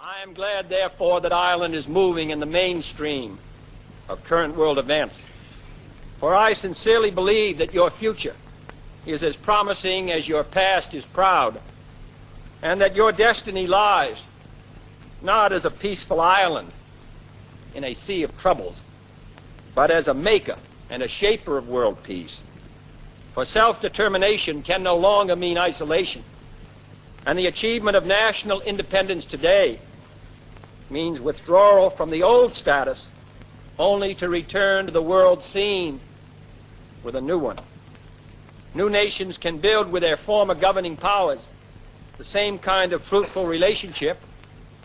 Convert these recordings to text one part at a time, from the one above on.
I am glad, therefore, that Ireland is moving in the mainstream of current world events. For I sincerely believe that your future is as promising as your past is proud, and that your destiny lies not as a peaceful island in a sea of troubles, but as a maker and a shaper of world peace. For self-determination can no longer mean isolation, and the achievement of national independence today means withdrawal from the old status only to return to the world scene with a new one. New nations can build with their former governing powers the same kind of fruitful relationship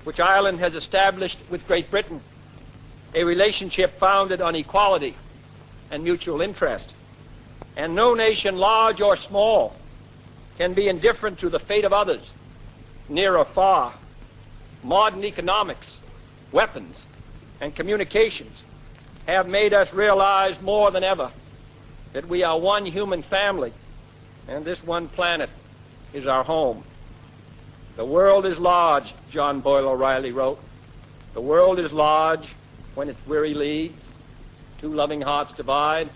which Ireland has established with Great Britain, a relationship founded on equality and mutual interest. And no nation, large or small, can be indifferent to the fate of others, near or far. Modern economics, weapons, and communications have made us realize more than ever that we are one human family, and this one planet is our home. The world is large, John Boyle O'Reilly wrote. The world is large when its weary leads, two loving hearts divide,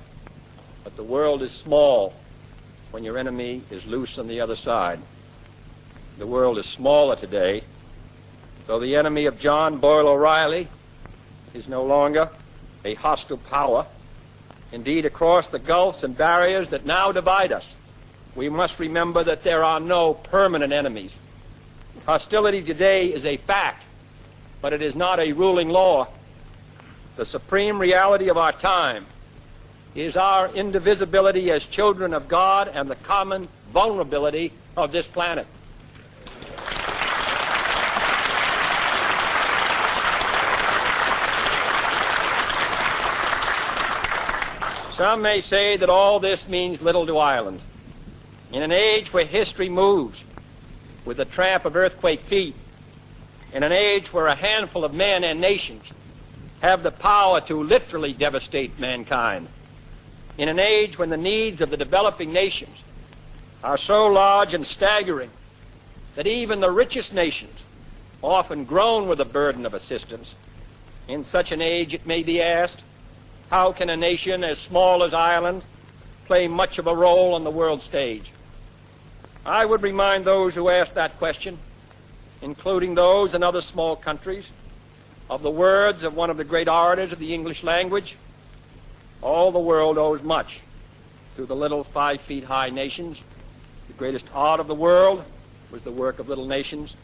but the world is small when your enemy is loose on the other side. The world is smaller today, though the enemy of John Boyle O'Reilly is no longer a hostile power. Indeed, across the gulfs and barriers that now divide us, we must remember that there are no permanent enemies. Hostility today is a fact, but it is not a ruling law. The supreme reality of our time is our indivisibility as children of God and the common vulnerability of this planet. Some may say that all this means little to Ireland. In an age where history moves with the tramp of earthquake feet, in an age where a handful of men and nations have the power to literally devastate mankind, in an age when the needs of the developing nations are so large and staggering that even the richest nations often groan with the burden of assistance, in such an age it may be asked, how can a nation as small as Ireland play much of a role on the world stage? I would remind those who ask that question, including those in other small countries, of the words of one of the great orators of the English language: all the world owes much to the little 5-feet-high nations. The greatest art of the world was the work of little nations.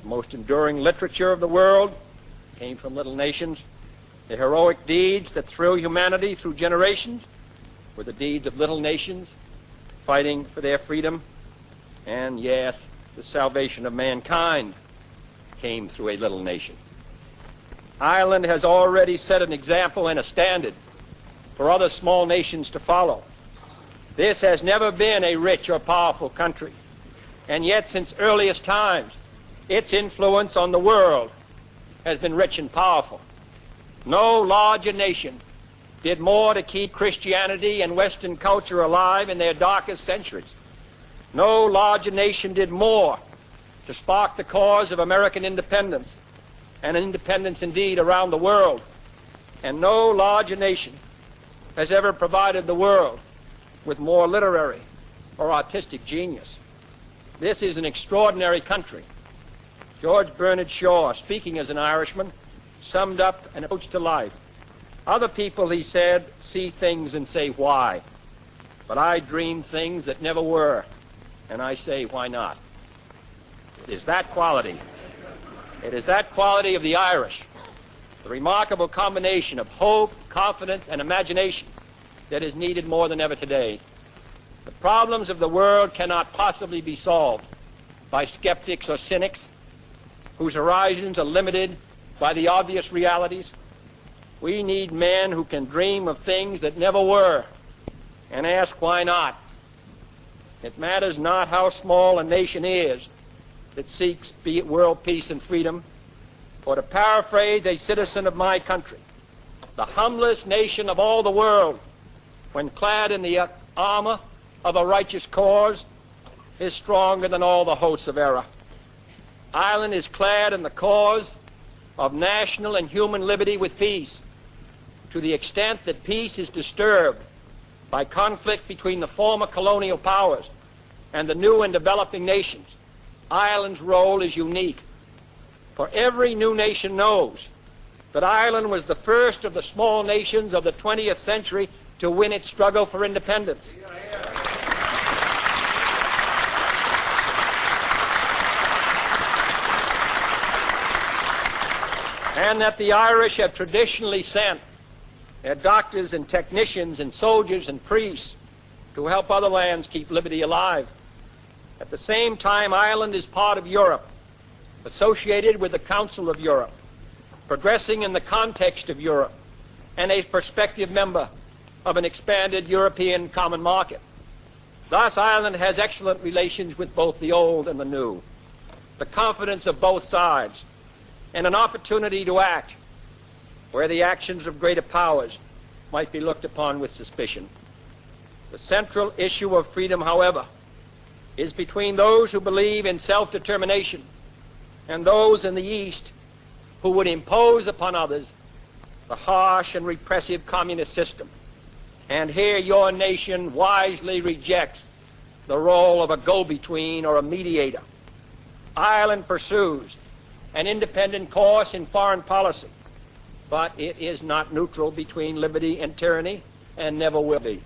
The most enduring literature of the world came from little nations. The heroic deeds that thrill humanity through generations were the deeds of little nations fighting for their freedom. And yes, the salvation of mankind came through a little nation. Ireland has already set an example and a standard for other small nations to follow. This has never been a rich or powerful country, and yet since earliest times, its influence on the world has been rich and powerful. No larger nation did more to keep Christianity and Western culture alive in their darkest centuries. No larger nation did more to spark the cause of American independence, and independence indeed around the world. And no larger nation has ever provided the world with more literary or artistic genius. This is an extraordinary country. George Bernard Shaw, speaking as an Irishman, summed up an approach to life. Other people, he said, see things and say, why? But I dream things that never were, and I say, why not? It is that quality. It is that quality of the Irish, the remarkable combination of hope, confidence, and imagination that is needed more than ever today. The problems of the world cannot possibly be solved by skeptics or cynics whose horizons are limited by the obvious realities. We need men who can dream of things that never were and ask why not. It matters not how small a nation is that seeks world peace and freedom, or to paraphrase a citizen of my country, the humblest nation of all the world, when clad in the armor of a righteous cause, is stronger than all the hosts of error. Ireland is clad in the cause of national and human liberty with peace. To the extent that peace is disturbed by conflict between the former colonial powers and the new and developing nations, Ireland's role is unique. For every new nation knows that Ireland was the first of the small nations of the 20th century to win its struggle for independence. And that the Irish have traditionally sent their doctors and technicians and soldiers and priests to help other lands keep liberty alive. At the same time, Ireland is part of Europe, associated with the Council of Europe, progressing in the context of Europe, and a prospective member of an expanded European common market. Thus, Ireland has excellent relations with both the old and the new, the confidence of both sides, and an opportunity to act where the actions of greater powers might be looked upon with suspicion. The central issue of freedom, however, is between those who believe in self-determination and those in the East who would impose upon others the harsh and repressive communist system. And here your nation wisely rejects the role of a go-between or a mediator. Ireland pursues an independent course in foreign policy, but it is not neutral between liberty and tyranny, and never will be.